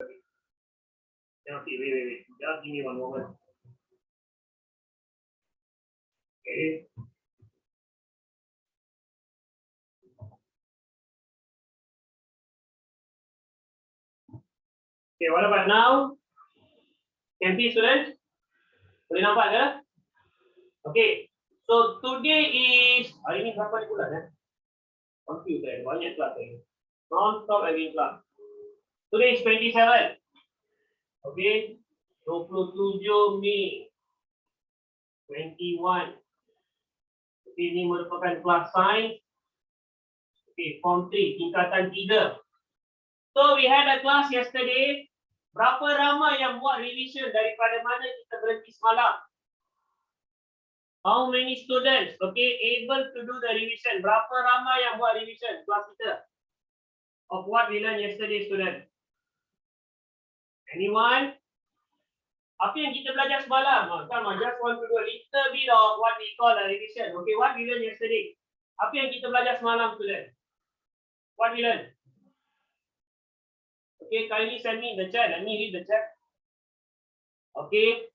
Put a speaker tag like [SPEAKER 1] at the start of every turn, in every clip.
[SPEAKER 1] Okay, wait. Just give me one moment. Okay. Okay, what about now? Can see students? Boleh nampak ke? Okay. So today is hari ni berapa ni bulan eh? Confused banyak kelas ni. Non-stop again class. Today is 27. Okay. 27 Mei 21. Okay, ini merupakan kelas sains. Okay, form 3, tingkatan 3. So we had a class yesterday. Berapa ramai yang buat revision daripada mana kita berhenti semalam? How many students, okay, able to do the revision? Berapa ramai yang buat revision kelas kita? Of what we learned yesterday, student? Anyone? Apa yang kita belajar semalam? Come on, just want to do a little bit of what we call a revision. Okay, what we learned yesterday? Apa yang kita belajar semalam, student? What we learned? Okay, kindly send me in the chat. Let me read the chat. Okay.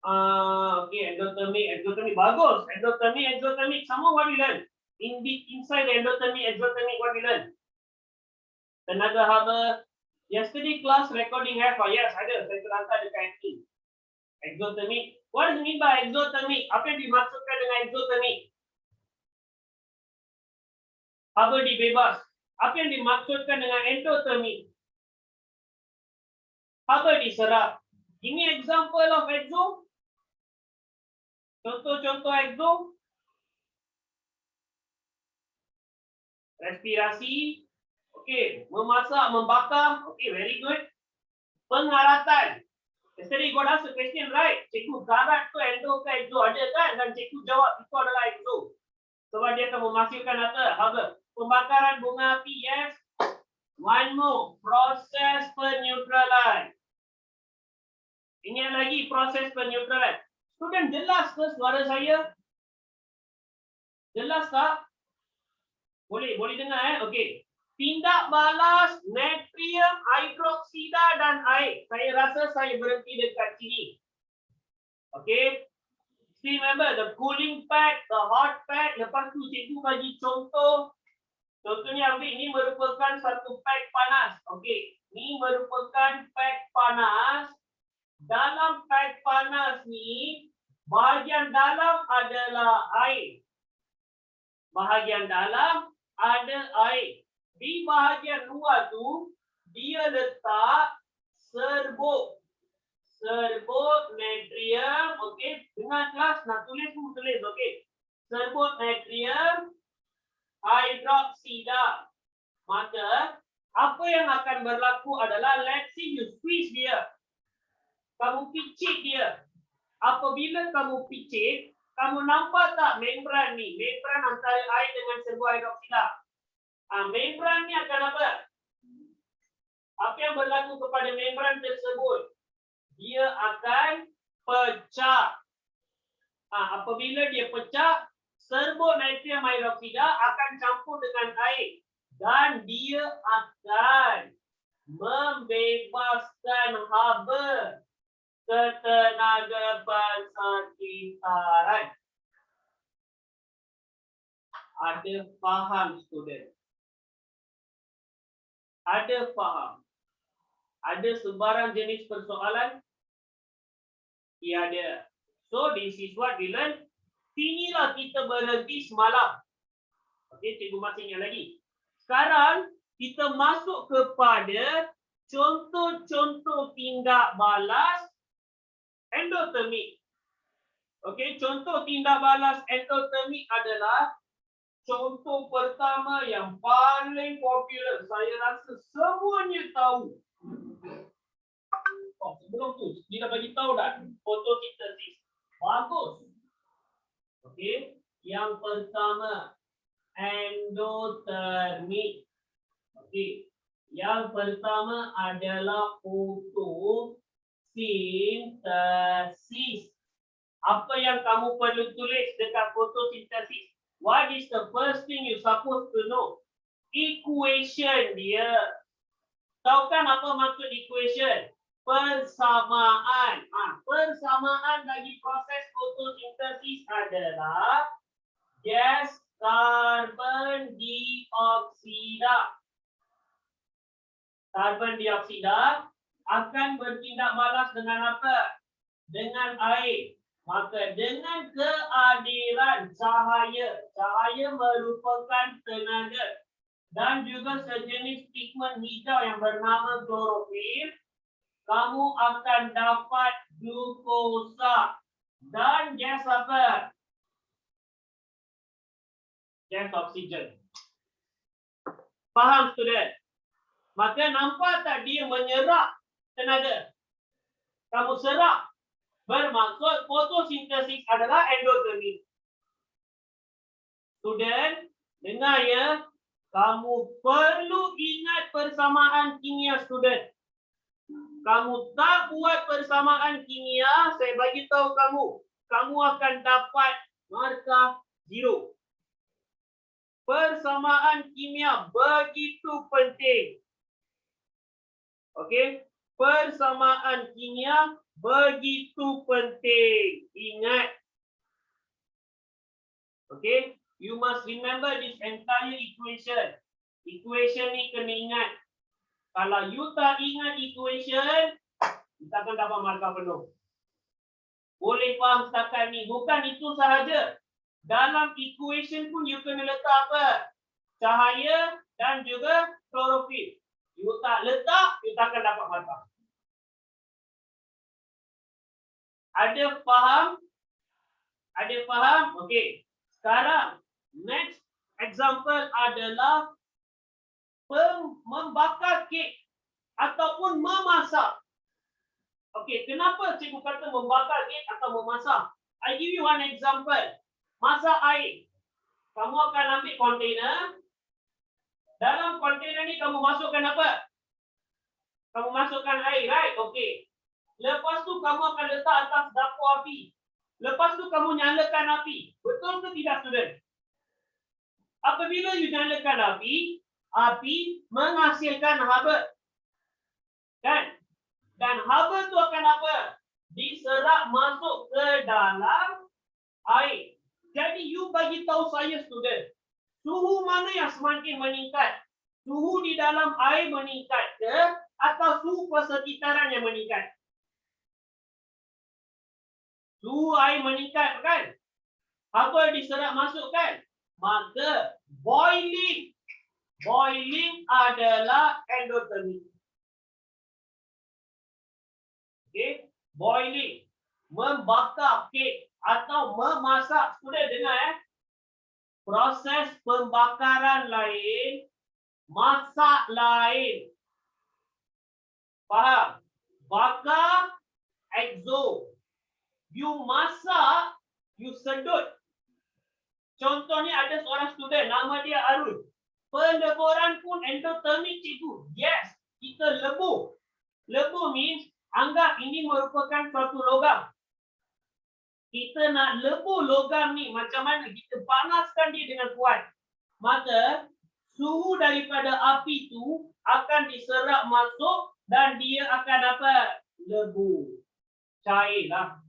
[SPEAKER 1] Okay, endothermic. Bagus. Endothermic. Sama what we learn. Inside the endothermic, what we learn. Tenaga haba. Yesterday class recording have. Yes, ada. Saya terhantar dekat FT. Exothermic. What does it mean by exothermic? Apa yang dimaksudkan dengan exothermic? Haba dibebas. Apa yang dimaksudkan dengan endothermic? Haba diserap. Ini example of exo. Contoh-contoh exo. Respirasi. Okey, memasak, membakar. Okey, very good. Pengaratan. Yesterday you got asked a question, right? Cikgu, karat tu endo ke exo ada kan? Dan cikgu jawab itu adalah exo. Sebab dia akan menghasilkan haba. Pembakaran bunga api, yes. One more, proses penetralan. Ingat lagi proses penetralan. Student, jelas ke suara saya? Jelas tak? Boleh dengar Okey. Tindak balas natrium hidroksida dan air. Saya rasa saya berhenti dekat sini. Okey. Still remember the cooling pad, the hot pad. Lepas tu cikgu bagi contoh. Contohnya ambil ini merupakan satu pad panas. Okey. Ini merupakan pad panas. Dalam pad panas ni, bahagian dalam adalah air. Bahagian dalam ada air. Di bahagian luar tu, dia letak serbuk. Serbuk natrium. Okey, dengar kelas nak tulis pun tulis. Okey. Serbuk natrium hidroksida. Maka, apa yang akan berlaku adalah, let's say you squeeze dia. Kamu picit dia. Apabila kamu picit, kamu nampak tak membran ni? Membran antara air dengan serbuk hidroksida. Membran ni akan apa? Apa yang berlaku kepada membran tersebut? Dia akan pecah. Apabila dia pecah, serbuk natrium hidroksida akan campur dengan air. Dan dia akan membebaskan haba ketenaga persekitaran. Ada faham, student? Ada faham? Ada sebarang jenis persoalan? Tiada. So, this is what we learn. Sinilah kita berhenti semalam. Okey, cikgu masih ingat lagi. Sekarang, kita masuk kepada contoh-contoh tindak balas endothermic. Okey, contoh tindak balas endothermic adalah contoh pertama yang paling popular. Saya rasa semuanya tahu. Sebelum tu, dia dah bagi tahu dah fotosintesis. Bagus. Okey, yang pertama endothermic. Okey, yang pertama adalah fotosintesis. Apa yang kamu perlu tulis dekat fotosintesis? What is the first thing you supposed to know? equation dia. Tahu kan apa maksud equation? Persamaan. Persamaan bagi proses fotosintesis adalah gas karbon dioksida. Karbon dioksida akan bertindak balas dengan apa? Dengan air. Maka dengan kehadiran cahaya, cahaya merupakan tenaga dan juga sejenis pigmen hijau yang bernama klorofil, kamu akan dapat glukosa dan gas apa? Gas oksigen. Faham student? Maka nampak tak dia menyerap tenaga? Kamu serap. Bermaksud fotosintesis adalah endotermi. Student, dengar ya. Kamu perlu ingat persamaan kimia student. Kamu tak buat persamaan kimia, saya bagi tahu kamu akan dapat markah 0. Persamaan kimia begitu penting. Okey, persamaan kimia begitu penting. Ingat. Okey, you must remember this entire equation. Equation ni kena ingat. Kalau you tak ingat equation, kita akan dapat markah penuh. Boleh faham setakat ni? Bukan itu sahaja. Dalam equation pun you kena letak apa? Cahaya dan juga klorofil. You tak letak, you tak akan dapat markah. Ada faham? Ada faham? Okey. Sekarang, next example adalah membakar kek ataupun memasak. Okey, kenapa cikgu kata membakar kek atau memasak? I give you one example. Masak air. Kamu akan ambil kontainer. Dalam kontainer ni kamu masukkan apa? Kamu masukkan air, right? Okey. Lepas tu kamu akan letak atas dapur api. Lepas tu kamu nyalakan api. Betul ke tidak, student? Apabila you nyalakan api, api menghasilkan haba. Kan? Dan haba tu akan apa? Diserap masuk ke dalam air. Jadi you bagi tahu saya, student, suhu mana yang semakin meningkat? Suhu di dalam air meningkat ke atau suhu persekitaran yang meningkat? Suhu air meningkat kan? Apa diserap masuk kan? Maka boiling. Boiling adalah endotermi. Okey, boiling. Membakar kek atau memasak. Sudah dengar proses pembakaran lain, masak lain. Faham? Bakar, exo. You masak, you sedut. Contohnya ada seorang student, nama dia Arun. Peleburan pun endotermi cikgu. Yes, kita lebur. Lebur means, anggap ini merupakan suatu logam. Kita nak lebur logam ni macam mana? Kita panaskan dia dengan kuat. Maka suhu daripada api tu akan diserap masuk dan dia akan apa? Lebur. Cairlah.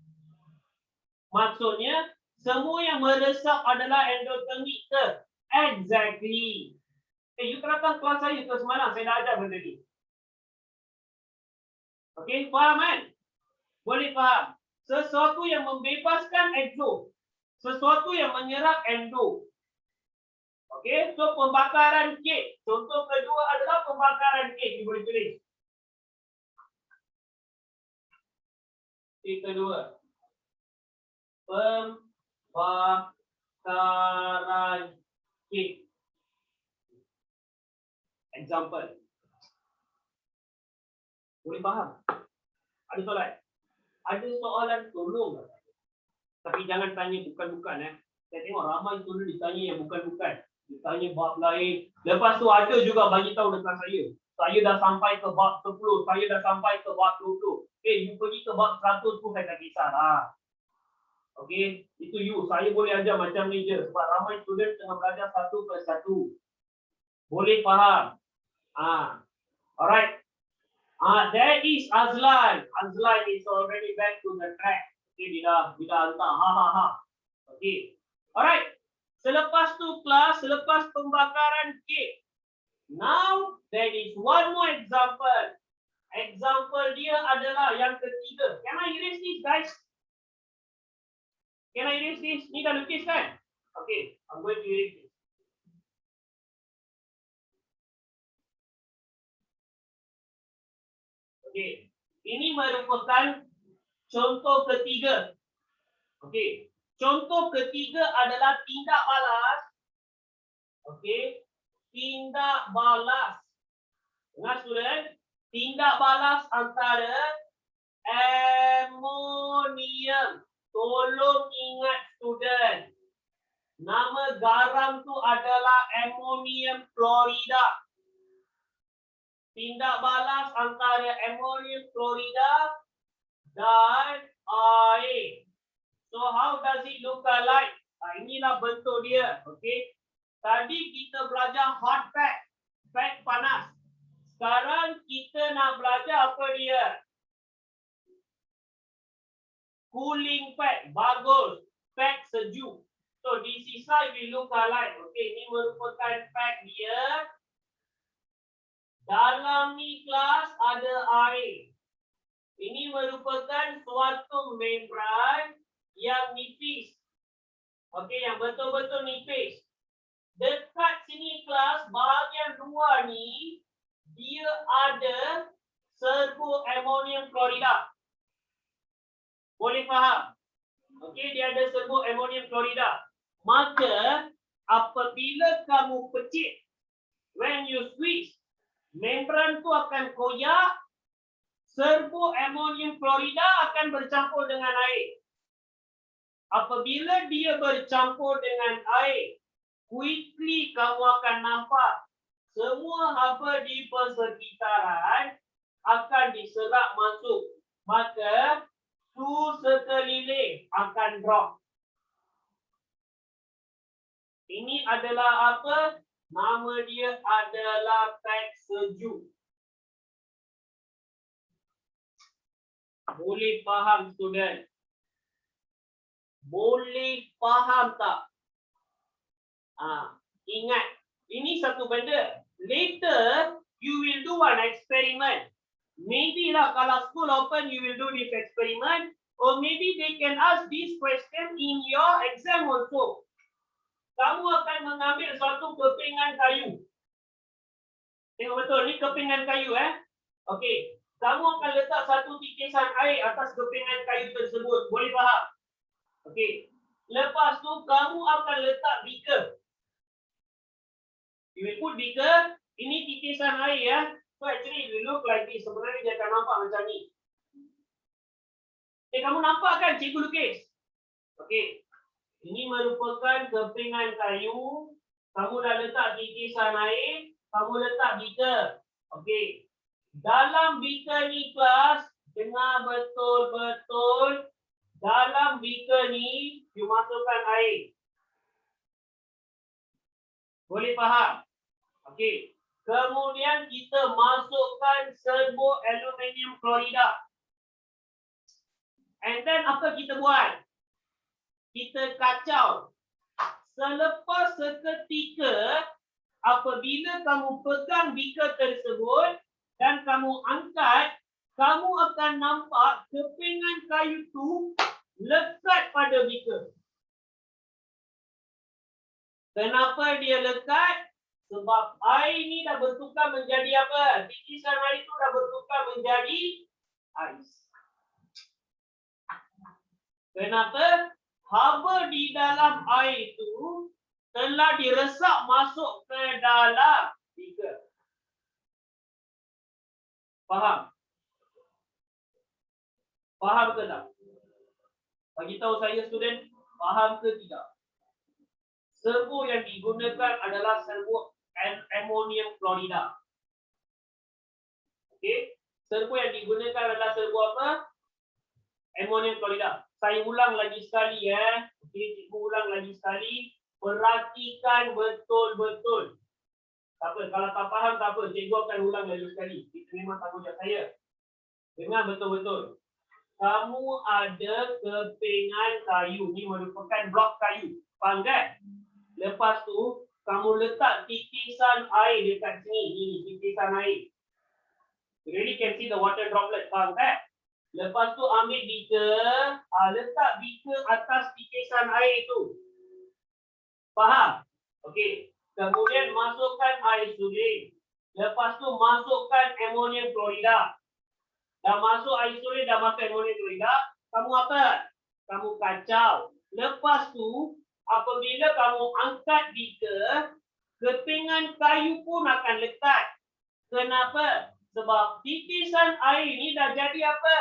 [SPEAKER 1] Maksudnya semua yang meresap adalah endotermik ke? Exactly. You datang kelas saya ke semalam, saya dah ajar benda ni. Okey, faham kan? Boleh faham? Sesuatu yang membebaskan exo. Sesuatu yang menyerap endo. Okey, so pembakaran kek. Contoh kedua adalah pembakaran kek. You boleh tulis. Yang kedua. Pembakaran kek. Example. Boleh faham? Ada soalan? Ada soalan tolong. Tapi jangan tanya bukan-bukan. Saya tengok ramai tolong ditanya yang bukan-bukan. Ditanya bab lain. Lepas tu ada juga bagi tahu dekat saya. Saya dah sampai ke bab 10. Saya dah sampai ke bab 20. You pergi ke bab 100 pun saya tak kisahlah. Okey, itu you. Saya boleh ajar macam ni je. Sebab ramai student tengah belajar satu per satu. Boleh faham? Alright. There is Azlan. Azlan is already back to the track. Okay, dia dah hantar. Ha. Okay. Alright. Selepas tu kelas, selepas pembakaran kek. Now, there is one more example. Example dia adalah yang ketiga. Can I erase this, guys? Can I erase this? Ni dah lukis kan? Okay, I'm going to erase this. Okay, ini merupakan contoh ketiga. Okay, contoh ketiga adalah tindak balas. Okay, tindak balas. Dengar student, tindak balas antara amonium. Tolong ingat student. Nama garam tu adalah ammonium chlorida. Tindak balas antara ammonium chlorida dan air. So how does it look like? Inilah bentuk dia. Okay. Tadi kita belajar hot pack. Pack panas. Sekarang kita nak belajar apa dia? Cooling pack. Bagus. Pack sejuk. So this is how it will look like. Okay, ini merupakan pack dia. Dalam ni kelas ada air. Ini merupakan suatu membran yang nipis. Okay, yang betul-betul nipis. Dekat sini kelas, bahagian luar ni, dia ada serbuk ammonium chlorida. Boleh faham? Okay, dia ada serbuk ammonium chlorida. Maka, apabila kamu pecik, when you squeeze, membran tu akan koyak, serbuk ammonium chlorida akan bercampur dengan air. Apabila dia bercampur dengan air, quickly kamu akan nampak semua haba di persekitaran akan diserap masuk. Maka, suhu sekeliling akan drop. Ini adalah apa? Nama dia adalah pack sejuk. Boleh faham student? Boleh faham tak? Ingat, ini satu benda. Later, you will do an experiment. Maybe lah kalau school open, you will do this experiment. Or maybe they can ask this question in your exam also. Kamu akan mengambil suatu kepingan kayu. Tengok betul, ni kepingan kayu Okey. Kamu akan letak satu titisan air atas kepingan kayu tersebut. Boleh faham? Okey. Lepas tu, kamu akan letak beaker. You will put beaker. Ini titisan air So actually it will look like this. Sebenarnya dia akan nampak macam ni. Kamu nampak kan cikgu lukis? Okey. Ini merupakan kepingan kayu. Kamu dah letak titisan air. Kamu letak beaker. Okey. Dalam beaker ni kelas, dengar betul-betul. Dalam beaker ni, you masukkan air. Boleh faham? Okey. Kemudian kita masukkan serbuk aluminium chlorida. And then apa kita buat? Kita kacau. Selepas seketika, apabila kamu pegang beaker tersebut dan kamu angkat, kamu akan nampak kepingan kayu tu lekat pada beaker. Kenapa dia lekat? Sebab air ni dah bertukar menjadi apa? Titisan air tu dah bertukar menjadi ais. Kenapa? Haba di dalam air itu telah diresap masuk ke dalam beaker. Faham? Faham ke tak? Bagi tahu saya student, faham ke tidak? Serbuk yang digunakan adalah serbuk ammonium chlorida. Okey, serbuk yang digunakan adalah serbuk apa? Ammonium chlorida. Saya ulang lagi sekali Okey, cikgu ulang lagi sekali. Perhatikan betul-betul. Tak apa, kalau tak faham tak apa, cikgu akan ulang lagi sekali. Itu memang tanggungjawab saya. Dengar betul-betul. Kamu ada kepingan kayu, ni merupakan blok kayu. Faham kan? Lepas tu, kamu letak titisan air dekat sini. Ini titisan air. You really can see the water droplet. Faham kan? Lepas tu ambil beaker, letak beaker atas titisan air itu. Faham? Okey. Kemudian masukkan air suling. Lepas tu masukkan amonium klorida. Dah masuk air suling, dah masuk amonium klorida. Kamu apa? Kamu kacau. Lepas tu, apabila kamu angkat beaker, kepingan kayu pun akan lekat. Kenapa? Sebab titisan air ni dah jadi apa?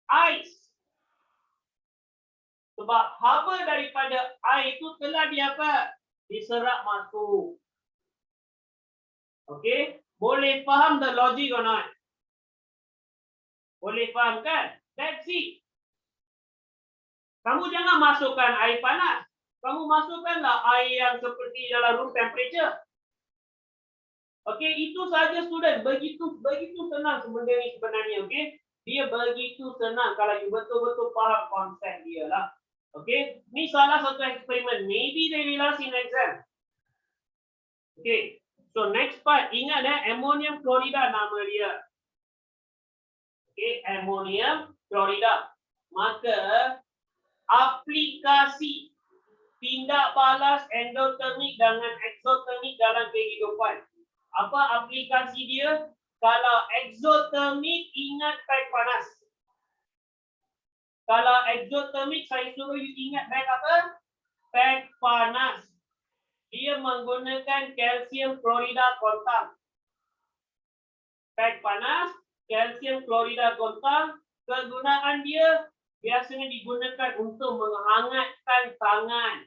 [SPEAKER 1] Ais. Sebab haba daripada air itu telah diserap masuk. Okey? Boleh faham the logic or not? Boleh faham kan? That's it. Kamu jangan masukkan air panas. Kamu masukkanlah air yang seperti dalam room temperature. Okey, itu saja student. Begitu senang sebenarnya, okey? Dia begitu senang kalau you betul-betul faham konsep dia lah. Okey, ni salah satu eksperimen. Maybe they will ask in exam. Okey, so next part, ingat ammonium klorida nama dia. Okey, ammonium klorida. Maka aplikasi tindak balas endotermik dengan eksotermik dalam kehidupan. Apa aplikasi dia? Kalau eksotermik, ingat beg panas. Kalau eksotermik, saya suruh you ingat beg apa? Beg panas. Dia menggunakan kalsium klorida kontan. Beg panas, kalsium klorida kontan. Kegunaan dia biasanya digunakan untuk menghangatkan tangan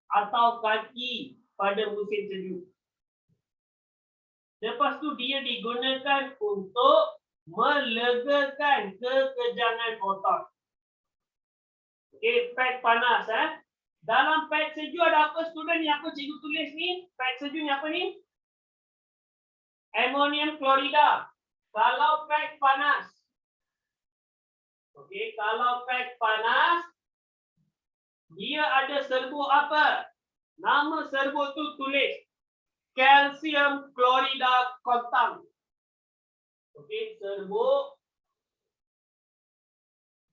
[SPEAKER 1] atau kaki pada musim sejuk. Lepas tu dia digunakan untuk melegakan kekejangan otot. Okey, pad panas Dalam pad sejuk ada apa student yang apa cikgu tulis ni? Pad sejuk ni apa ni? Ammonium klorida. Kalau pad panas. Okey, kalau pad panas dia ada serbuk apa? Nama serbuk tu tulis kalsium klorida kontan. Okey, serbuk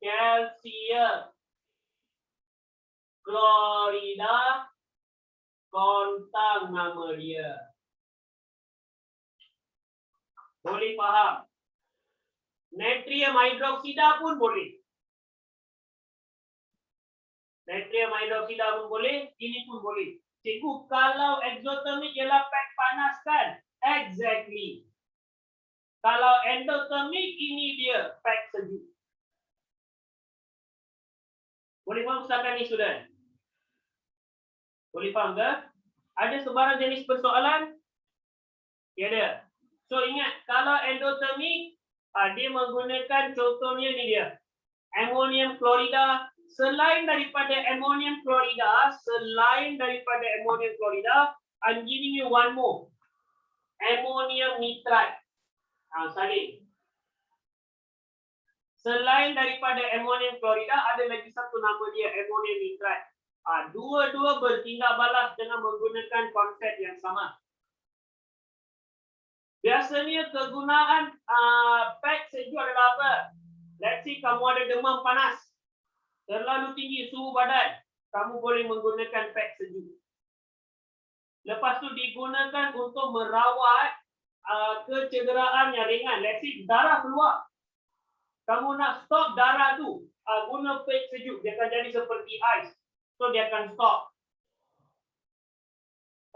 [SPEAKER 1] kalsium klorida kontan nama dia. Boleh faham? Natrium hidroksida pun boleh. Natrium hidroksida pun boleh, ini pun boleh. Cikgu, kalau exothermic ialah pad panas kan? Exactly. Kalau endothermic, ini dia pad sejuk. Boleh faham setakat ni, student? Boleh faham ke? Ada sebarang jenis persoalan? Tiada. So ingat, kalau endothermic, dia menggunakan contohnya ni dia. Ammonium klorida. Selain daripada ammonium klorida, I'm giving you one more. Ammonium nitrate. Salin. Selain daripada ammonium klorida, ada lagi satu nama dia, ammonium nitrate. Dua-dua bertindak balas dengan menggunakan konsep yang sama. Biasanya kegunaan pad sejuk adalah apa? Let's say kamu ada demam panas. Terlalu tinggi suhu badan, kamu boleh menggunakan pad sejuk. Lepas tu digunakan untuk merawat kecederaan yang ringan. Let's say darah keluar. Kamu nak stop darah tu, guna pad sejuk. Dia akan jadi seperti ais. So dia akan stop.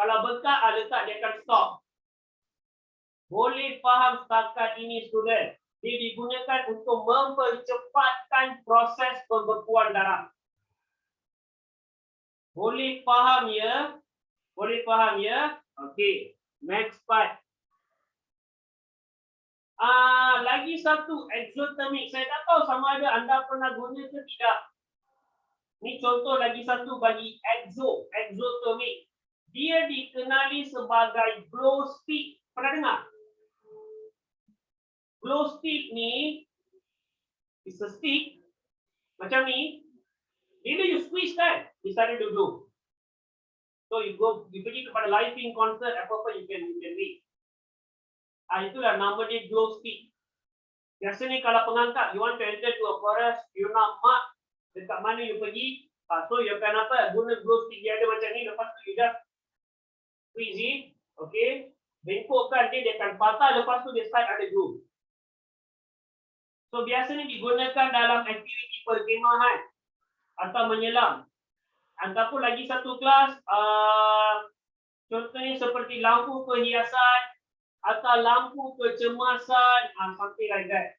[SPEAKER 1] Kalau bengkak, letak dia akan stop. Boleh faham setakat ini, student? Dia digunakan untuk mempercepatkan proses pembekuan darah. Boleh faham ya? Boleh faham ya? Okey, next part. Lagi satu exothermic. Saya tak tahu sama ada anda pernah guna ke tidak. Ni contoh lagi satu bagi exothermic. Dia dikenali sebagai glow stick. Pernah dengar? Glow stick ni is a stick macam ni. Bila you squeeze kan, dia started to glow. So you pergi kepada lighting concert apa-apa you can read. Itulah nama dia glow stick. Biasanya kalau pengangkat, you want to enter to a forest, you nak mark dekat mana you pergi, so you akan apa? Guna glow stick dia ada macam ni, lepas tu you just squeeze it, okay? Bengkokkan dia akan patah, lepas tu dia start ada glow. So biasanya digunakan dalam aktiviti perkemahan atau menyelam. Ataupun lagi satu kelas, contohnya seperti lampu perhiasan atau lampu kecemasan, something like that.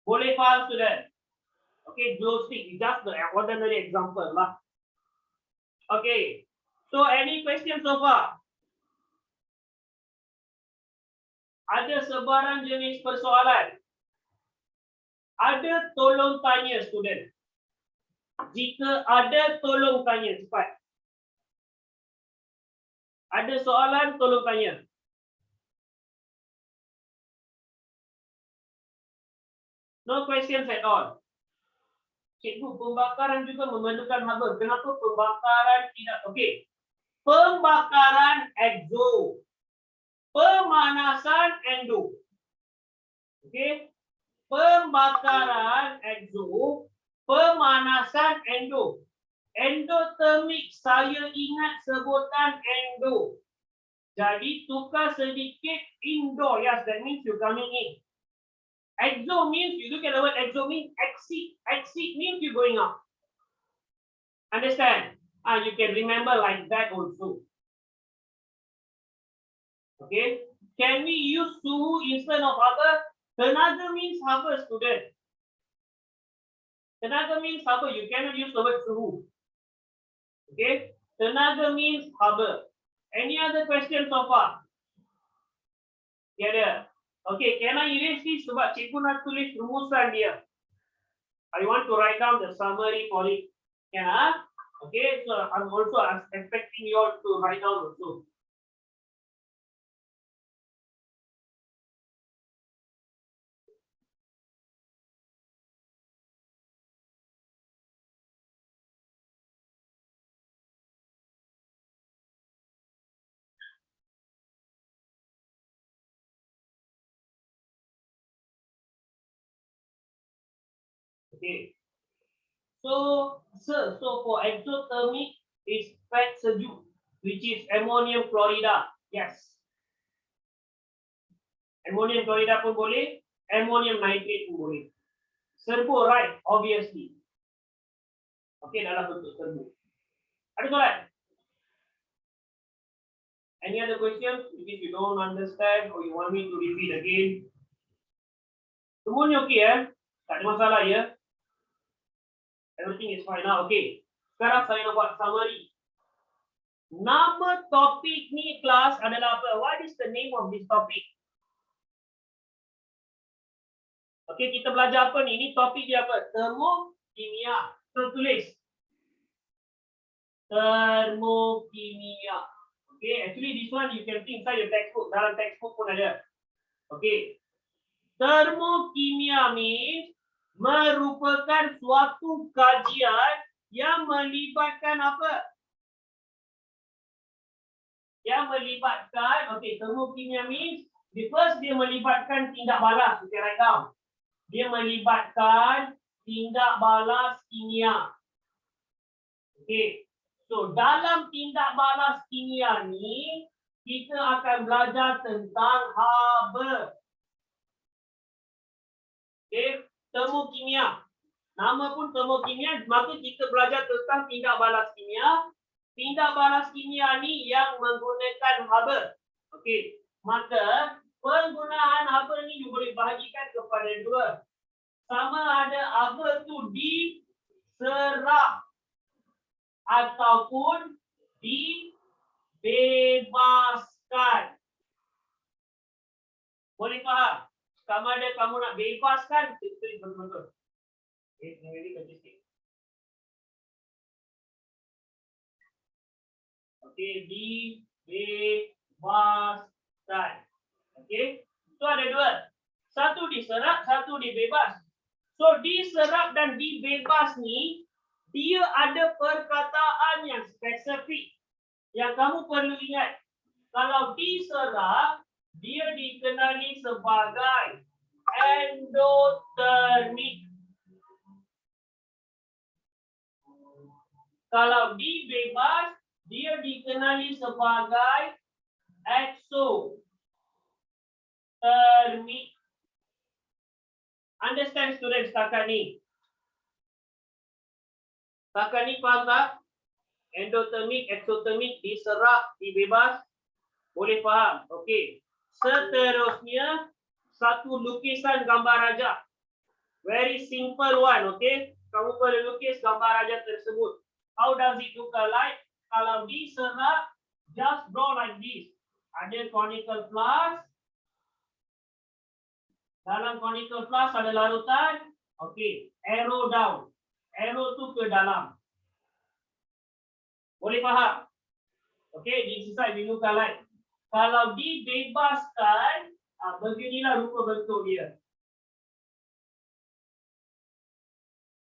[SPEAKER 1] Boleh faham, student? Okay, glow stick is just the ordinary example lah. Okay, so any question so far? Ada sebarang jenis persoalan? Ada, tolong tanya, student. Jika ada, tolong tanya cepat. Ada soalan, tolong tanya. No questions at all. Cikgu, pembakaran juga memerlukan haba. Kenapa pembakaran tidak? Okey. Pembakaran exo. Pemanasan endo. Okey. Pembakaran exo. Pemanasan endo. Endothermic, saya ingat sebutan endo. Jadi tukar sedikit indoor. Yes, that means you coming in. Exo means, you look at the word exo means exit. Exit means you going out. Understand? You can remember like that also. Okay. Can we use suhu instead of haba? Tenaga means haba, student. Tenaga means haba. You cannot use the word suhu. Okay. Tenaga means haba. Any other question so far? Tiada. Okay, can I erase this? Sebab cikgu nak tulis rumusan dia. I want to write down the summary for it. Yeah. Okay, so I'm also expecting you all to write down also. Okay. So for exothermic is fat sejuk, which is ammonium chloride. Yes. Ammonium chloride pun boleh, ammonium nitrate pun boleh. Serbu, right? Obviously. Okay, dalam bentuk serbu. Ada soalan? Any other questions? If you don't understand or you want me to repeat again? Semuanya okay Tak ada masalah ya? Everything is fine now. Okay. Sekarang saya nak buat summary. Nama topik ni kelas adalah apa? What is the name of this topic? Okay, kita belajar apa ni? Ini topik dia apa? Termokimia. Tertulis. Termokimia. Okay, actually this one you can see inside your textbook. Dalam textbook pun ada. Okay. Termokimia means merupakan suatu kajian yang melibatkan apa? Yang melibatkan, okay, termokimia means, first dia melibatkan tindak balas, okay, write down. Dia melibatkan tindak balas kimia. Okay, so dalam tindak balas kimia ni, kita akan belajar tentang haba. Okay. Termokimia. Nama pun termokimia, maka kita belajar tentang tindak balas kimia. Tindak balas kimia ni yang menggunakan haba. Okey. Maka penggunaan haba ni boleh bahagikan kepada dua. Sama ada haba tu diserap ataupun dibebaskan. Boleh faham? Sama ada kamu nak bebaskan, tulis betul-betul. Okay, ini kecil sikit. Okay, dibebaskan. Okey. So ada dua. Satu diserap, satu dibebas. So diserap dan dibebas ni dia ada perkataan yang spesifik yang kamu perlu ingat. Kalau diserap, dia dikenali sebagai endotermic. Kalau dibebas, dia dikenali sebagai exothermic. Understand students setakat ni? Setakat ni faham tak? Endotermic, exothermic, diserap, dibebas. Boleh faham? Okey. Seterusnya, satu lukisan gambar rajah. Very simple one, okey? Kamu perlu lukis gambar rajah tersebut. How does it look like? Kalau diserap, just draw like this. Ada conical flask. Dalam conical flask ada larutan. Okey, arrow down. Arrow tu ke dalam. Boleh faham? Okey, this is how it look like. Kalau dibebaskan, beginilah rupa bentuk dia.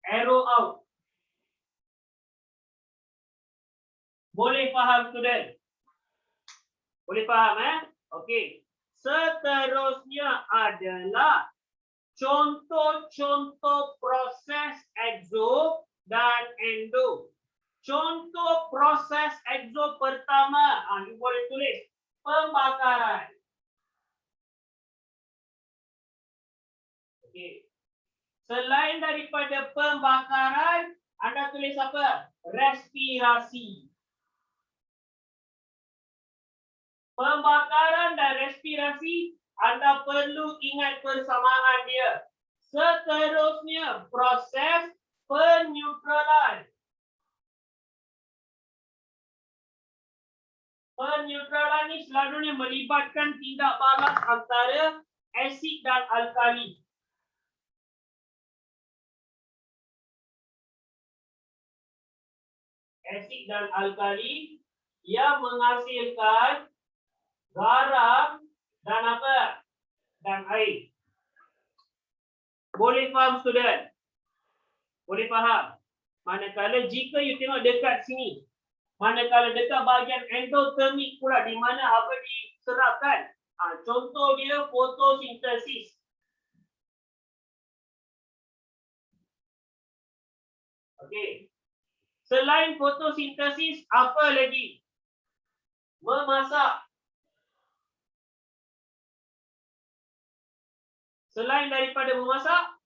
[SPEAKER 1] Arrow out. Boleh faham student? Boleh faham Okey. Seterusnya adalah contoh-contoh proses exo dan endo. Contoh proses exo pertama, you boleh tulis pembakaran. Okey. Selain daripada pembakaran, anda tulis apa? Respirasi. Pembakaran dan respirasi, anda perlu ingat persamaan dia. Seterusnya, proses peneutralan. Peneutralan ni selalunya melibatkan tindak balas antara asid dan alkali. Asid dan alkali yang menghasilkan garam dan apa? Dan air. Boleh faham student? Boleh faham? Manakala jika you tengok dekat sini, manakala dekat bahagian endotermic pula di mana apa diserapkan? Contoh dia fotosintesis. Okey. Selain fotosintesis, apa lagi? Memasak. Selain daripada memasak,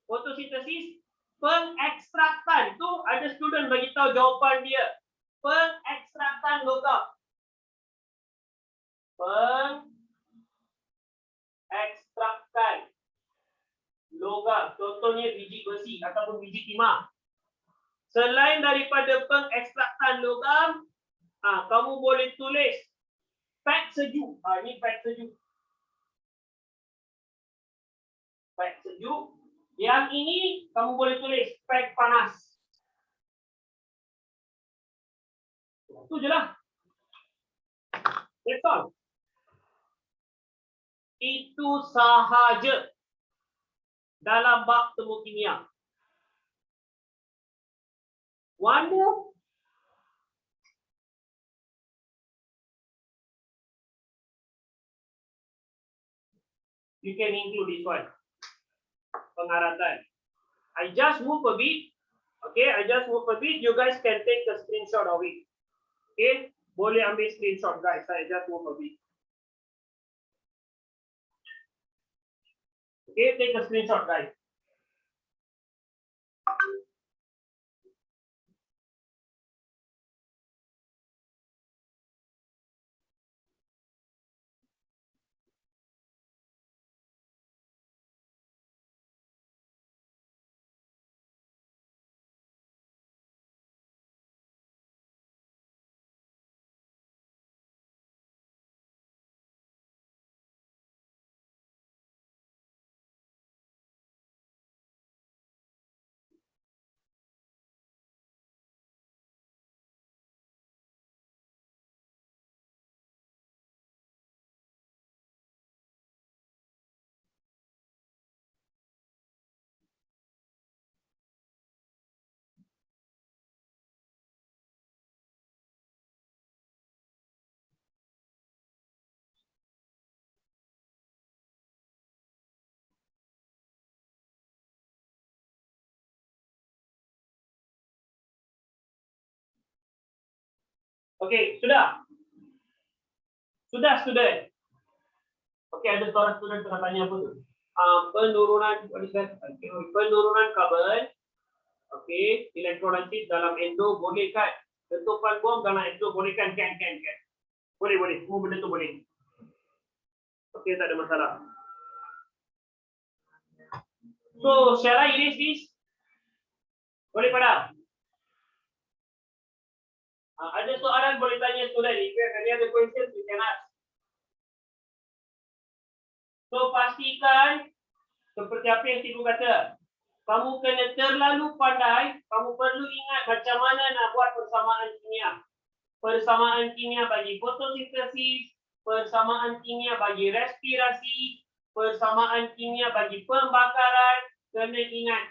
[SPEAKER 1] fotosintesis, pengekstrakan. Tu ada student bagi tahu jawapan dia. Pengekstrakan logam. Pengekstrakan logam. Contohnya biji besi ataupun biji timah. Selain daripada pengekstrakan logam, kamu boleh tulis pack sejuk. Ini pack sejuk. Pack sejuk. Yang ini kamu boleh tulis pack panas. Itu je lah. That's all. Itu sahaja dalam bab temu kimia. One more. You can include this one. Pengaratan. I just move a bit. Okay, I just move a bit. You guys can take a screenshot of it. Okay, boleh ambil screenshot guys. I just move a bit. Okay, take a screenshot guys. Okey, sudah? Sudah, student? Okey, ada seorang student tengah tanya apa tu? Penurunan karbon, okey, elektrolisis dalam endo boleh kan? Letupan bom dalam endo boleh kan? Kan. Boleh. Semua benda tu boleh. Okey, tak ada masalah. So, shall I erase this? Boleh pada? Ada soalan boleh tanya student. If you have any other questions, you can ask. So, pastikan seperti apa yang cikgu kata. Kamu kena terlalu pandai. Kamu perlu ingat macam mana nak buat persamaan kimia. Persamaan kimia bagi fotosintesis, persamaan kimia bagi respirasi, persamaan kimia bagi pembakaran. Kena ingat.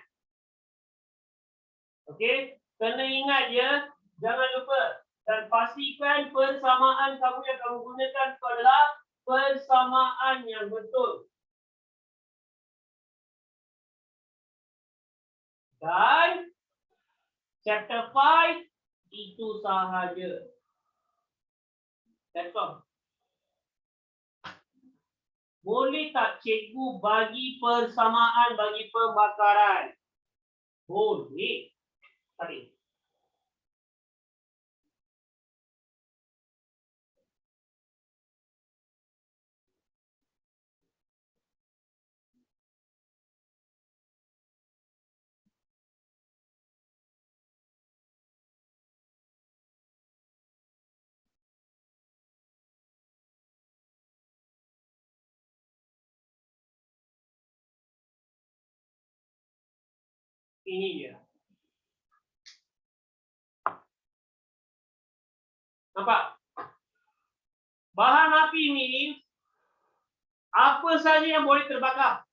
[SPEAKER 1] Okey? Kena ingat ya. Jangan lupa. Dan pastikan persamaan kamu yang kamu gunakan itu adalah persamaan yang betul. Dan chapter 5 itu sahaja. That's all. Boleh tak cikgu bagi persamaan bagi pembakaran? Boleh. Tadi. Ini dia. Nampak? Bahan api ni apa saja yang boleh terbakar.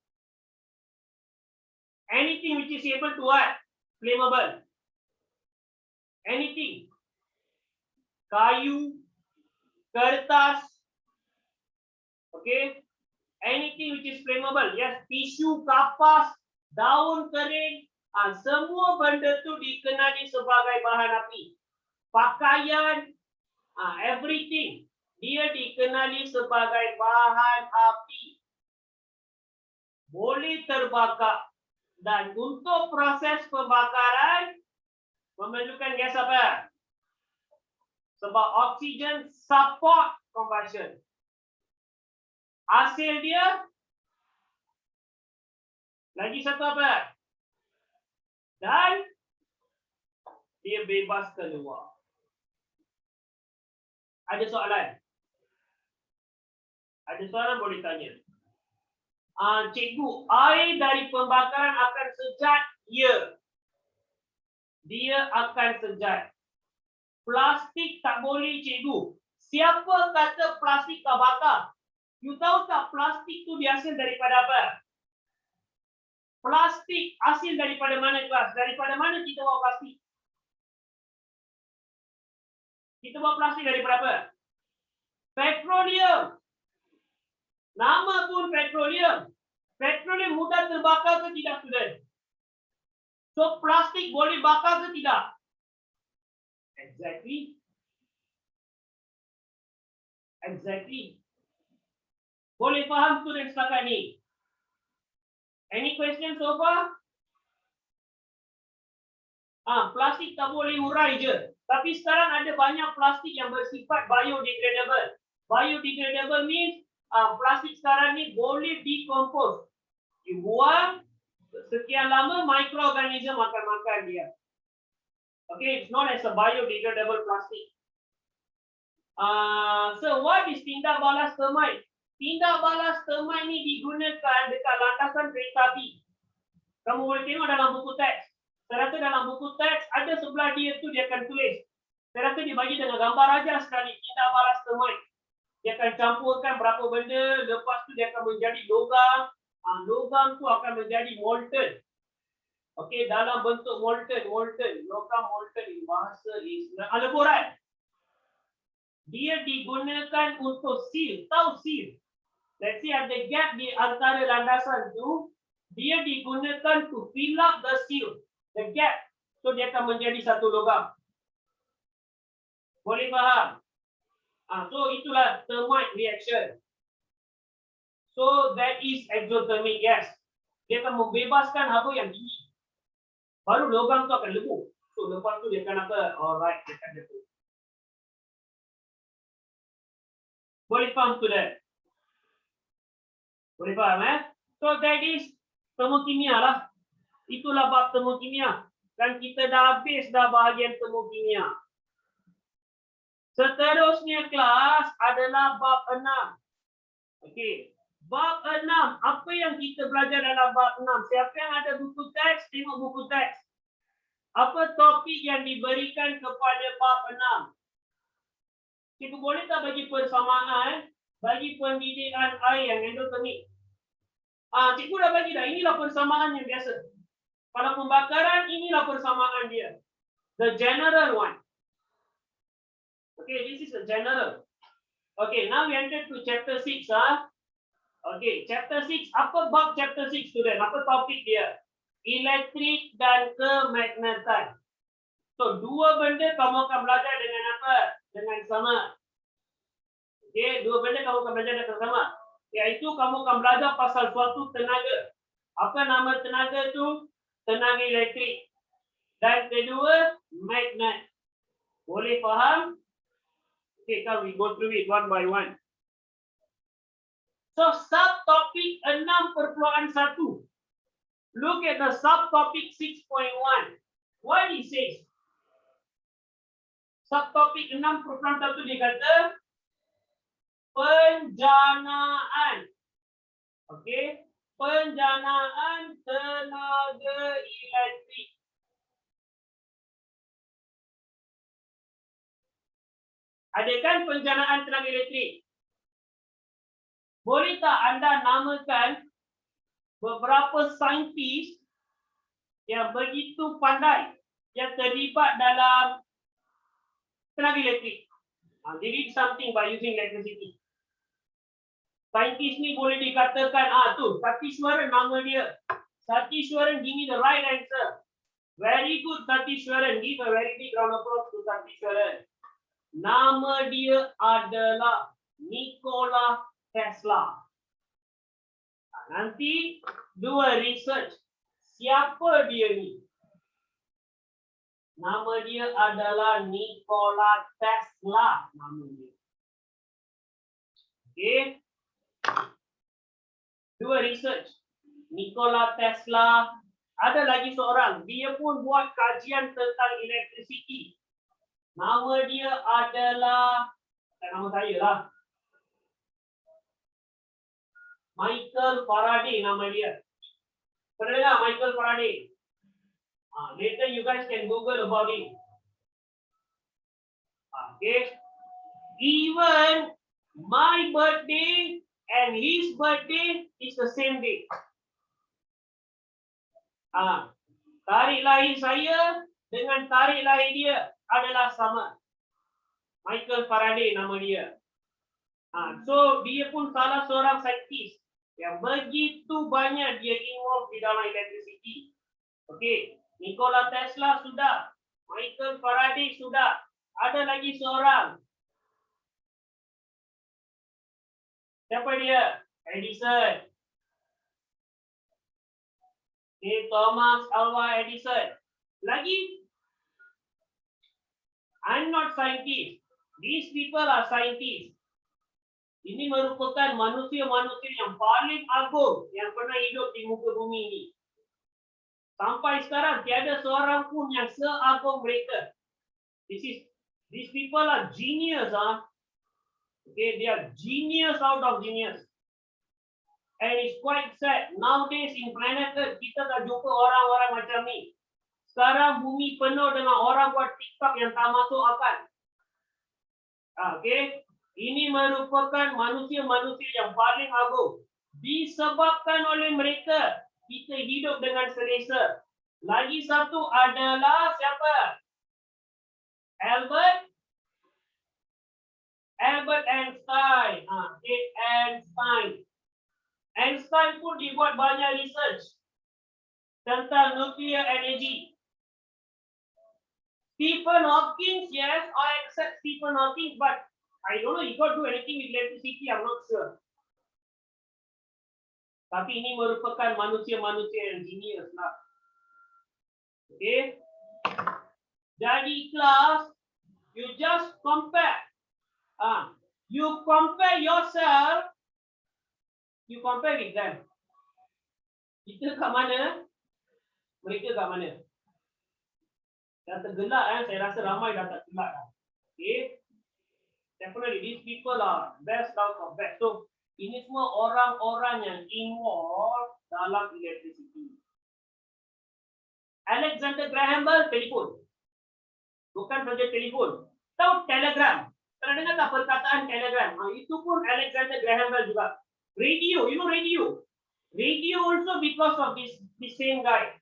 [SPEAKER 1] Anything which is able to what? Flammable. Anything. Kayu, kertas. Okay? Anything which is flammable. Yes, tisu, kapas, daun kering. Semua benda tu dikenali sebagai bahan api. Pakaian, everything. Dia dikenali sebagai bahan api. Boleh terbakar. Dan untuk proses pembakaran, memerlukan gas apa? Sebab oksigen support combustion. Hasil dia, lagi satu apa? Dan dia bebas keluar. Ada soalan? Ada soalan boleh tanya. Cikgu, air dari pembakaran akan sejat? Ya. Dia akan sejat. Plastik tak boleh, cikgu. Siapa kata plastik tak bakar? You tahu tak plastik tu dihasil daripada apa? Plastik hasil daripada mana kelas? Daripada mana kita buat plastik? Kita buat plastik daripada apa? Petroleum. Nama pun petroleum. Petroleum mudah terbakar ke tidak, student? So plastik boleh bakar ke tidak? Exactly. Boleh faham student setakat ni? Any question so far? Plastik tak boleh urai je. Tapi sekarang ada banyak plastik yang bersifat biodegradable. Biodegradable means plastik sekarang ni boleh decompose. You buang, sekian lama microorganism akan makan dia. Okay, it's known as a biodegradable plastic. So what is tindak balas termite? Tindak balas termite ni digunakan dekat landasan kereta api. Kamu boleh tengok dalam buku teks. Saya rasa dalam buku teks ada sebelah dia tu dia akan tulis. Saya rasa dia bagi dengan gambar aja sekali tindak balas termite. Dia akan campurkan berapa benda, lepas tu dia akan menjadi logam. Logam tu akan menjadi molten. Okey, dalam bentuk molten, logam molten ini bahasa Islam. Lebur kan? Dia digunakan untuk seal, tahu seal? Let's say ada gap di antara landasan tu, dia digunakan to fill up the seal, the gap. So dia akan menjadi satu logam. Boleh faham? So itulah thermite reaction. So that is exothermic gas. Dia akan membebaskan haba yang tinggi. Baru lubang tu akan lebu. So lepas tu dia akan apa? Alright, dia akan lebu. Boleh faham student? Boleh faham So that is termokimia lah. Itulah bab termokimia. Dan kita dah habis dah bahagian termokimia. Seterusnya kelas adalah bab 6. Okey. Bab 6. Apa yang kita belajar dalam bab 6? Siapa yang ada buku teks, tengok buku teks. Apa topik yang diberikan kepada bab 6? Cikgu boleh tak bagi persamaan bagi pendidikan air yang endothermic? Cikgu dah bagi dah. Inilah persamaan yang biasa. Kalau pembakaran, inilah persamaan dia. The general one. Okay, this is the general. Okay, now we enter to chapter 6. Okay, chapter 6. Apa bab chapter 6 student? Apa topik dia? Elektrik dan kemagnetized. So, dua benda kamu akan belajar dengan apa? Dengan sama. Okay, dua benda kamu akan belajar dengan sama. Iaitu kamu akan belajar pasal suatu tenaga. Apa nama tenaga itu? Tenaga elektrik. Dan kedua, magnet. Boleh faham? Okay, come we go through it one by one. So, subtopic 6.1. Look at the subtopic 6.1. What it says? Subtopic 6.1 dia kata penjanaan. Okay, penjanaan tenaga elektrik. Ada kan penjanaan tenaga elektrik? Boleh tak anda namakan beberapa saintis yang begitu pandai yang terlibat dalam tenaga elektrik? They did something by using electricity. Saintis ni boleh dikatakan, tu, Satiswaran nama dia. Satiswaran, give me the right answer. Very good, Satiswaran. Give a very big round of applause to Satiswaran. Nama dia adalah Nikola Tesla. Nanti dua research. Siapa dia ni? Nama dia adalah Nikola Tesla. Nama dia. Okay. Dua research. Nikola Tesla. Ada lagi seorang. Dia pun buat kajian tentang electricity. Nama dia adalah, nama saya lah, Michael Faraday nama dia. Pernah dengar Michael Faraday? Later you guys can Google about it. Okay. Even my birthday and his birthday is the same day. Tarikh lahir saya dengan tarikh lahir dia adalah sama. Michael Faraday nama dia. So dia pun salah seorang saintis yang begitu banyak dia involved di dalam electricity. Okay, Nikola Tesla sudah, Michael Faraday sudah. Ada lagi seorang. Siapa dia? Edison. Okay, Thomas Alva Edison. Lagi? I'm not scientist. These people are scientists. Ini merupakan manusia-manusia yang paling agung yang pernah hidup di muka bumi ini. Sampai sekarang tiada seorang pun yang seagung mereka. These people are genius, Okay, they are genius out of genius. And it's quite sad. Nowadays in planet Earth, kita tak jumpa orang-orang macam ni. Sekarang bumi penuh dengan orang buat TikTok yang tak masuk akal. Okay. Ini merupakan manusia-manusia yang paling agung. Disebabkan oleh mereka, kita hidup dengan selesa. Lagi satu adalah siapa? Albert Einstein. Einstein. Einstein pun dibuat banyak research tentang nuclear energy. Stephen Hawking, yes, I accept Stephen Hawking, but I don't know, he got do anything with electricity, I'm not sure. Tapi ini merupakan manusia-manusia yang genius lah. Okay. Jadi kelas, you just compare. You compare yourself, you compare with them. Kita kat mana? Mereka kat mana? Dah tergelak saya rasa ramai dah tak tergelak dah. Okay. Definitely these people are best out of best. So ini semua orang-orang yang involved dalam electricity. Alexander Graham Bell, telefon. Bukan saja telefon. Tahu telegram. Pernah dengar tak perkataan telegram? Itu pun Alexander Graham Bell juga. Radio, you know radio. Radio also because of this same guy.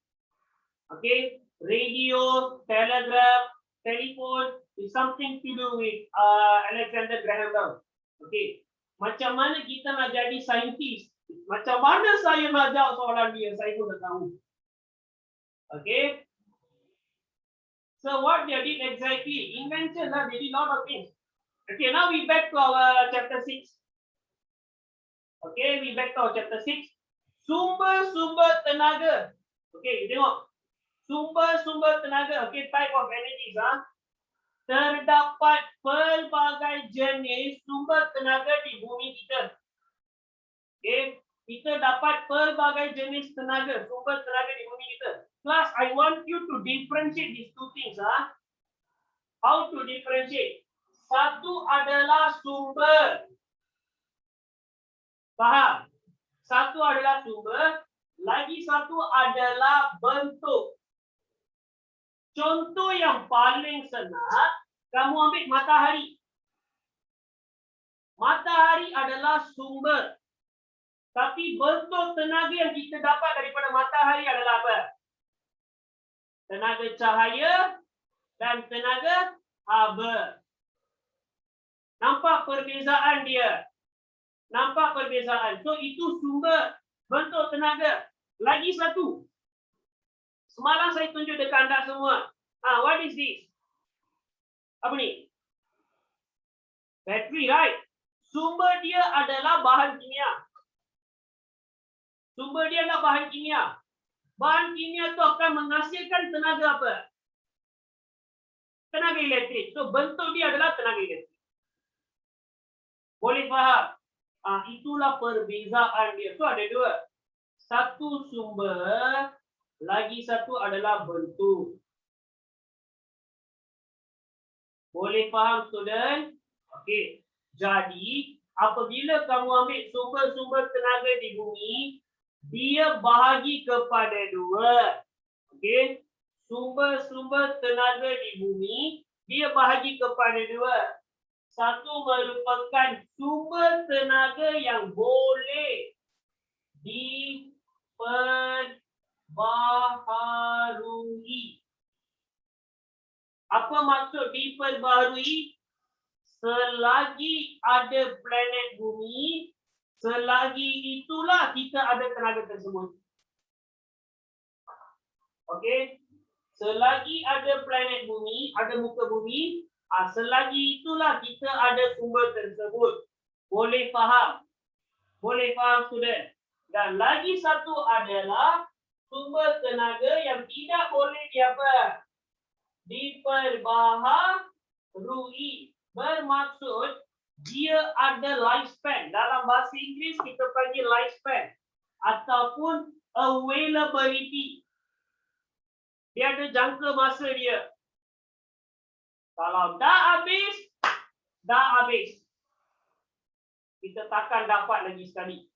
[SPEAKER 1] Okay, radio, telegram, telephone is something to do with Alexander Graham Bell. Okay, macam mana kita nak jadi saintis? Macam mana saya nak jawab soalan dia? Saya pun tak tahu. Okay, so what they did exactly? Invention lah, they did lot of things. Okay, now we back to our chapter 6. Okay, we back to our chapter 6. Sumber-sumber tenaga. Okay, tengok. Sumber-sumber tenaga. Okay, type of energies. Terdapat pelbagai jenis sumber tenaga di bumi kita. Okay, kita dapat pelbagai jenis tenaga, sumber tenaga di bumi kita. Plus, I want you to differentiate these two things. How to differentiate? Satu adalah sumber. Faham? Satu adalah sumber, lagi satu adalah bentuk. Contoh yang paling senang, kamu ambil matahari. Matahari adalah sumber. Tapi bentuk tenaga yang kita dapat daripada matahari adalah apa? Tenaga cahaya dan tenaga haba. Nampak perbezaan dia? Nampak perbezaan. So itu sumber bentuk tenaga. Lagi satu. Semalam saya tunjuk dekat anda semua. What is this? Apa ni? Battery, right? Sumber dia adalah bahan kimia. Sumber dia adalah bahan kimia. Bahan kimia itu akan menghasilkan tenaga apa? Tenaga elektrik. So bentuk dia adalah tenaga elektrik. Boleh faham? Itulah perbezaan dia. So ada dua. Satu sumber, lagi satu adalah bentuk. Boleh faham student? Okey. Jadi, apabila kamu ambil sumber-sumber tenaga di bumi, dia bahagi kepada dua. Okey. Sumber-sumber tenaga di bumi, dia bahagi kepada dua. Satu merupakan sumber tenaga yang boleh diperbaharui. Apa maksud diperbaharui? Selagi ada planet bumi, selagi itulah kita ada tenaga tersebut. Okey? Selagi ada planet bumi, ada muka bumi, selagi itulah kita ada sumber tersebut. Boleh faham? Boleh faham student? Dan lagi satu adalah sumber tenaga yang tidak boleh diperbaharui. Bermaksud dia ada lifespan. Dalam bahasa Inggeris kita panggil lifespan ataupun availability. Dia ada jangka masa dia. Kalau dah habis. Kita takkan dapat lagi sekali.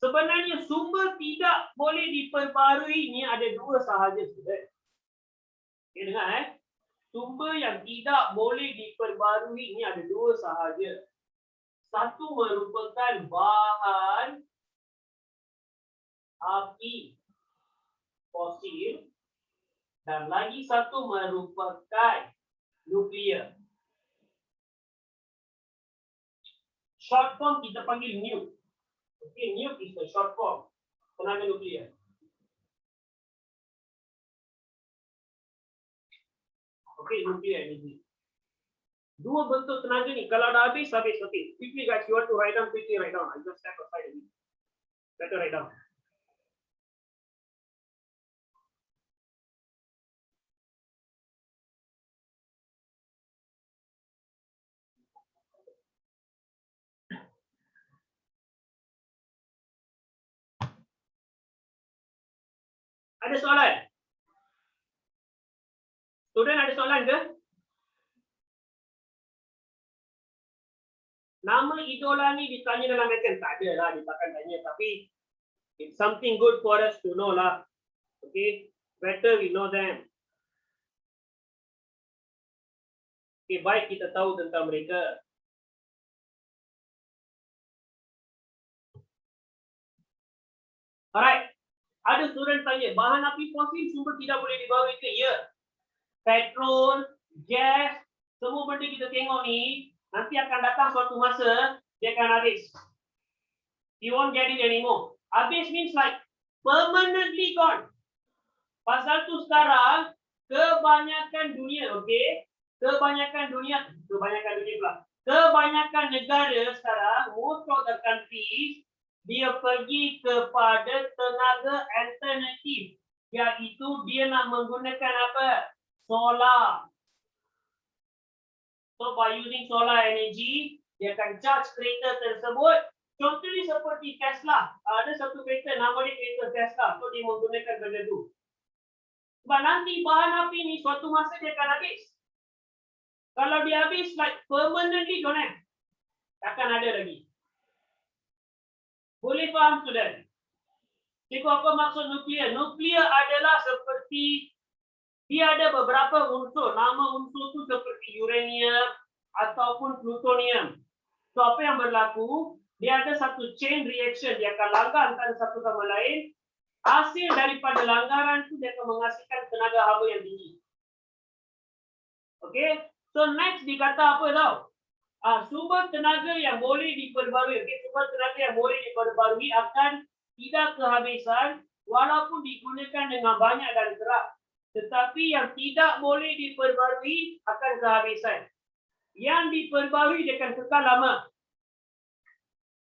[SPEAKER 1] Sebenarnya sumber tidak boleh diperbarui ni ada dua sahaja student. Okay, dengar Sumber yang tidak boleh diperbarui ni ada dua sahaja. Satu merupakan bahan api fosil dan lagi satu merupakan nuklear. Short form kita panggil nuke. Okay, nuke is the short form. Tenaga nuklear. Okay, nuclear energy. Dua bentuk tenaga ni, kalau dah habis. Okay, quickly guys, you want to write down, quickly write down. I just step aside a bit. Better write down. Ada soalan? Student ada soalan ke? Nama idola ni ditanya dalam exam? Tak ada lah, dia takkan tanya. Tapi it's something good for us to know lah. Okay, better we know them. Okay, baik kita tahu tentang mereka. Alright, ada student tanya, bahan api fosil sumber tidak boleh dibawa ke? Ya. Petrol, gas, semua benda kita tengok ni, nanti akan datang suatu masa, dia akan habis. You won't get it anymore. Habis means like permanently gone. Pasal tu sekarang, kebanyakan dunia, okay? Kebanyakan negara sekarang, most of the countries, dia pergi kepada tenaga alternatif. Iaitu dia nak menggunakan apa? Solar. So by using solar energy, dia akan charge kereta tersebut. Contohnya seperti Tesla. Ada satu kereta, nama dia kereta Tesla. So dia menggunakan benda tu. Sebab nanti bahan api ni suatu masa dia akan habis. Kalau dia habis, like permanently don't have. Takkan ada lagi. Boleh faham student? Cikgu apa maksud nuklear? Nuklear adalah seperti dia ada beberapa unsur. Nama unsur tu seperti uranium ataupun plutonium. So apa yang berlaku? Dia ada satu chain reaction. Dia akan langgar antara satu sama lain. Hasil daripada langgaran tu dia akan menghasilkan tenaga haba yang tinggi. Okay? So next dikata apa tau? Sumber tenaga yang boleh diperbarui. Okay? Sumber tenaga yang boleh diperbarui akan tidak kehabisan walaupun digunakan dengan banyak dan kerap. Tetapi yang tidak boleh diperbarui akan kehabisan. Yang diperbarui dia akan kekal lama.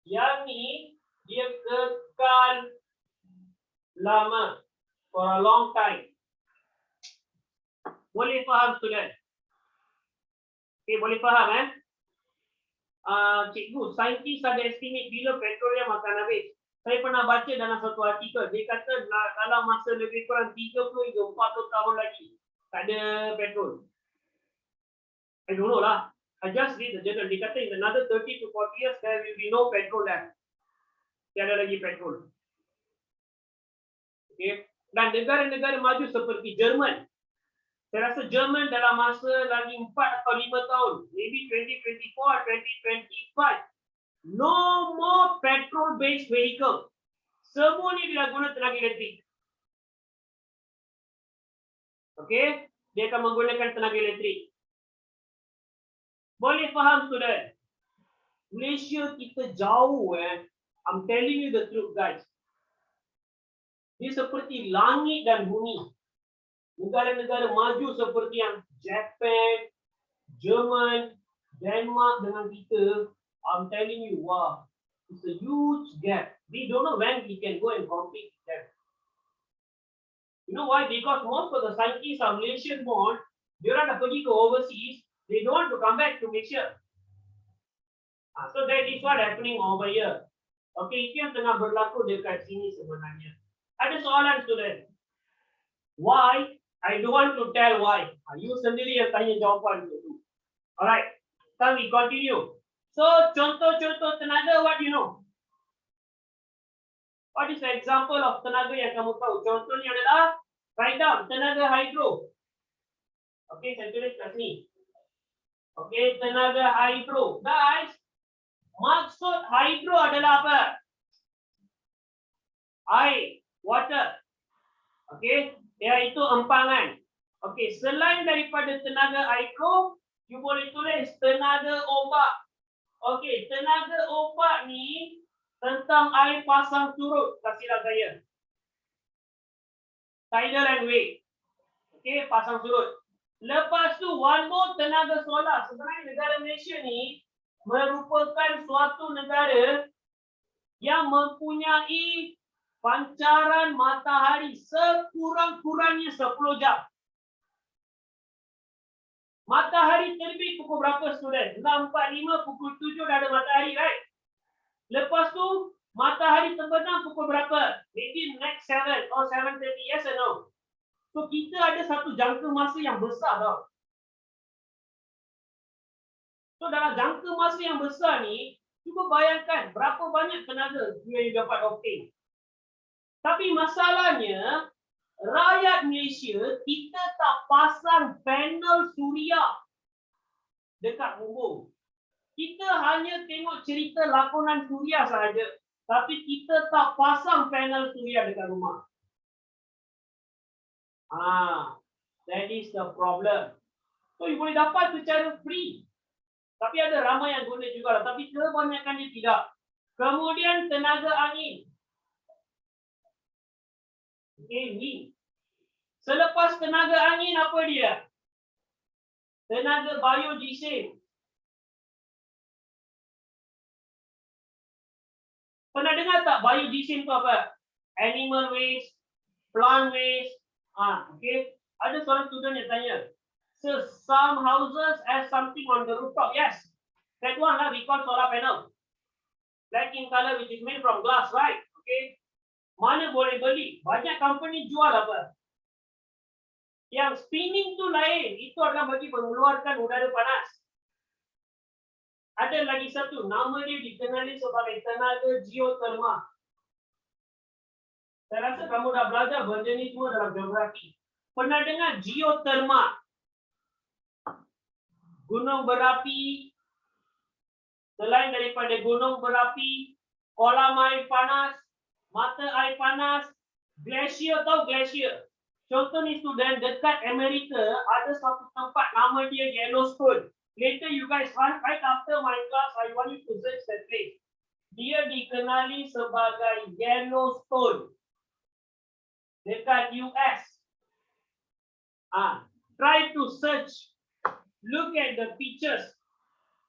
[SPEAKER 1] Yang ni dia kekal lama. For a long time. Boleh faham student? Okay, boleh faham cikgu, saintis ada estimate bila petroleum akan habis. Saya pernah baca dalam satu artikel, dia kata dalam masa lebih kurang 30 hingga 40 tahun lagi tak ada petrol. I don't know lah. I just read the journal. Dia kata in another 30 to 40 years there will be no petrol left. Tiada lagi petrol. Okay. Dan negara-negara maju seperti Jerman. Saya rasa Jerman dalam masa lagi 4 atau 5 tahun, maybe 2024, 2025. No more petrol-based vehicle. Semua ni dia guna tenaga elektrik. Okay? Dia akan menggunakan tenaga elektrik. Boleh faham student? Malaysia kita jauh I'm telling you the truth guys. Dia seperti langit dan bumi. Negara-negara maju seperti yang Japan, Jerman, Denmark dengan kita, I'm telling you, wow, it's a huge gap. We don't know when we can go and compete with them. You know why? Because most of the scientists are Malaysian born. They are dah pergi ke overseas. They don't want to come back to Malaysia. So that is what happening over here. Okay, itu yang tengah berlaku dekat sini sebenarnya. Ada soalan student? Why? I don't want to tell why. You sendiri yang tanya jawapan itu. Alright, then we continue. So, contoh-contoh tenaga, what do you know? What is the example of tenaga yang kamu tahu? Contohnya adalah, write down, tenaga hidro. Okay, saya tulis kat sini. Okay, tenaga hidro. Guys, maksud hidro adalah apa? Air, water. Okay, iaitu empangan. Okay, selain daripada tenaga hidro, you boleh tulis tenaga ombak. Okey, tenaga ombak ni tentang air pasang surut. Kasihlah saya. Tidal and wave. Okey, pasang surut. Lepas tu one more tenaga solar. Sebenarnya negara Malaysia ni merupakan suatu negara yang mempunyai pancaran matahari sekurang-kurangnya 10 jam. Matahari terbit pukul berapa student? 6.45 pukul 7 dah ada matahari, right? Lepas tu matahari terbenam pukul berapa? Maybe next 7 or 7:30, yes or no? So kita ada satu jangka masa yang besar tau. So dalam jangka masa yang besar ni, cuba bayangkan berapa banyak tenaga yang dapat obtain. Tapi masalahnya, rakyat Malaysia, kita tak pasang panel suria dekat bumbung. Kita hanya tengok cerita lakonan suria sahaja. Tapi kita tak pasang panel suria dekat rumah. That is the problem. So, you boleh dapat secara free. Tapi ada ramai yang guna juga. Tapi kebanyakan dia tidak. Kemudian tenaga angin. Okay, wind. Selepas tenaga angin, apa dia? Tenaga biodiesel. Pernah dengar tak biodiesel tu apa? Animal waste, plant waste. Okay. Ada seorang student yang tanya, so some houses have something on the rooftop. Yes. That one lah we call solar panel. Black in color which is made from glass, right? Okay. Mana boleh beli? Banyak company jual apa? Yang spinning tu lain. Itu adalah bagi mengeluarkan udara panas. Ada lagi satu. Nama dia dikenali sebagai tenaga geothermal. Saya rasa kamu dah belajar benda ni semua dalam geografi. Pernah dengar geothermal? Gunung berapi. Selain daripada gunung berapi, kolam air panas, mata air panas, glacier, tahu glacier? Contoh ni student, dekat Amerika ada satu tempat nama dia Yellowstone. Later you guys, right after my class, I want you to search that place. Dia dikenali sebagai Yellowstone. Dekat US. Try to search. Look at the pictures.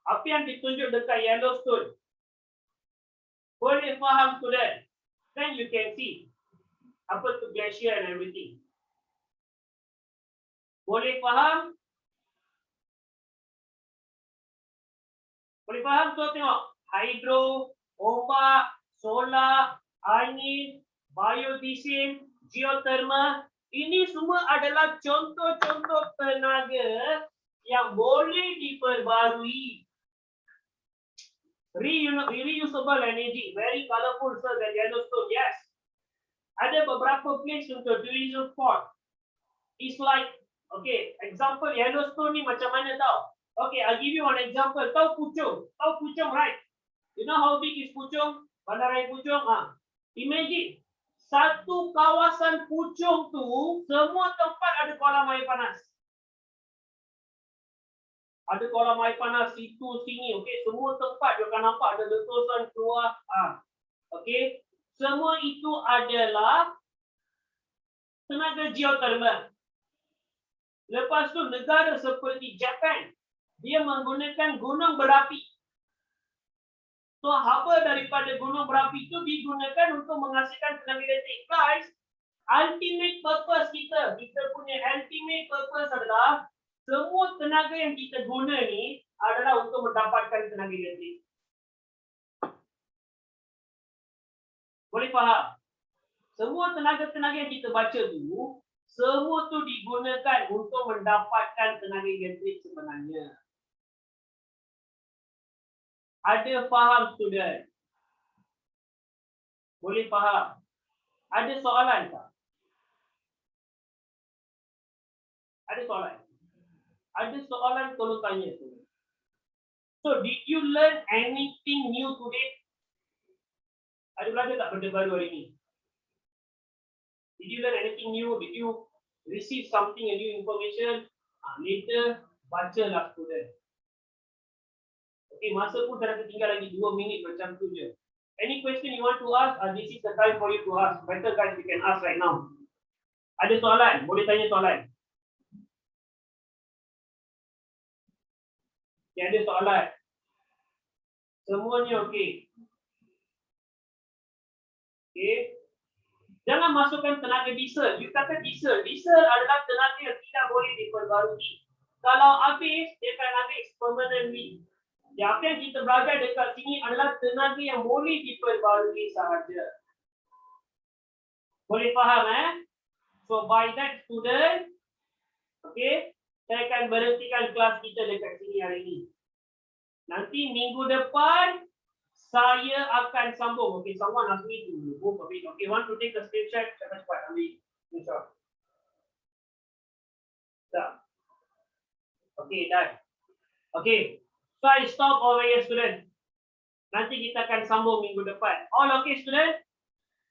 [SPEAKER 1] Apa yang ditunjuk dekat Yellowstone? Boleh faham student? Then you can see apa tu glacier and everything. Boleh faham? Boleh faham? So tengok. Hydro, ombak, solar, angin, biodiesel, geothermal. Ini semua adalah contoh-contoh tenaga yang boleh diperbarui. Reusable energy, very colorful, sir, the Yellowstone, yes. Ada beberapa place untuk tourism spot. It's like, okay, example Yellowstone ni macam mana tau? Okay, I'll give you one example. Tahu Puchong? Tahu Puchong, right? You know how big is Puchong? Bandaraya Puchong? Imagine, satu kawasan Puchong tu, semua tempat ada kolam air panas. Ada kolam air panas situ sini, okey, semua tempat you akan nampak ada letusan keluar. Okey, semua itu adalah tenaga geothermal. Lepas tu negara seperti Japan, dia menggunakan gunung berapi. So haba daripada gunung berapi itu digunakan untuk menghasilkan tenaga elektrik. Guys, ultimate purpose kita punya ultimate purpose adalah semua tenaga yang kita guna ni adalah untuk mendapatkan tenaga elektrik. Boleh faham? Semua tenaga-tenaga yang kita baca tu, semua tu digunakan untuk mendapatkan tenaga elektrik sebenarnya. Ada faham student? Boleh faham? Ada soalan tak? Ada soalan? Ada soalan tolong tanya tu. So, did you learn anything new today? Ada belajar tak benda baru hari ni? Did you learn anything new? Did you receive something, a new information? Later, bacalah student. Okay, masa pun dah tinggal lagi 2 minit macam tu je. Any question you want to ask? This is the time for you to ask. Better guys, you can ask right now. Ada soalan? Boleh tanya soalan? Tiada soalan. Semuanya okey. Okey. Jangan masukkan tenaga diesel. You kata diesel. Diesel adalah tenaga yang tidak boleh diperbarui. Kalau habis, dia akan habis permanently. Yang apa yang kita belajar dekat sini adalah tenaga yang boleh diperbarui sahaja. Boleh faham So by that student, okay, saya akan berhentikan kelas kita dekat sini hari ini. Nanti minggu depan saya akan sambung. Okay, someone ask me to move a bit. Okay, want to take a screenshot? Cepat-cepat ambil screenshot. Dah. Okay, done. Okay, so I stop over here, student. Nanti kita akan sambung minggu depan. All okay, student?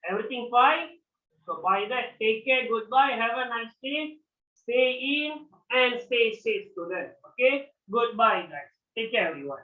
[SPEAKER 1] Everything fine? So by that, take care, goodbye, have a nice day, stay in and stay safe, student. Okay? Goodbye, guys. Take care, everyone.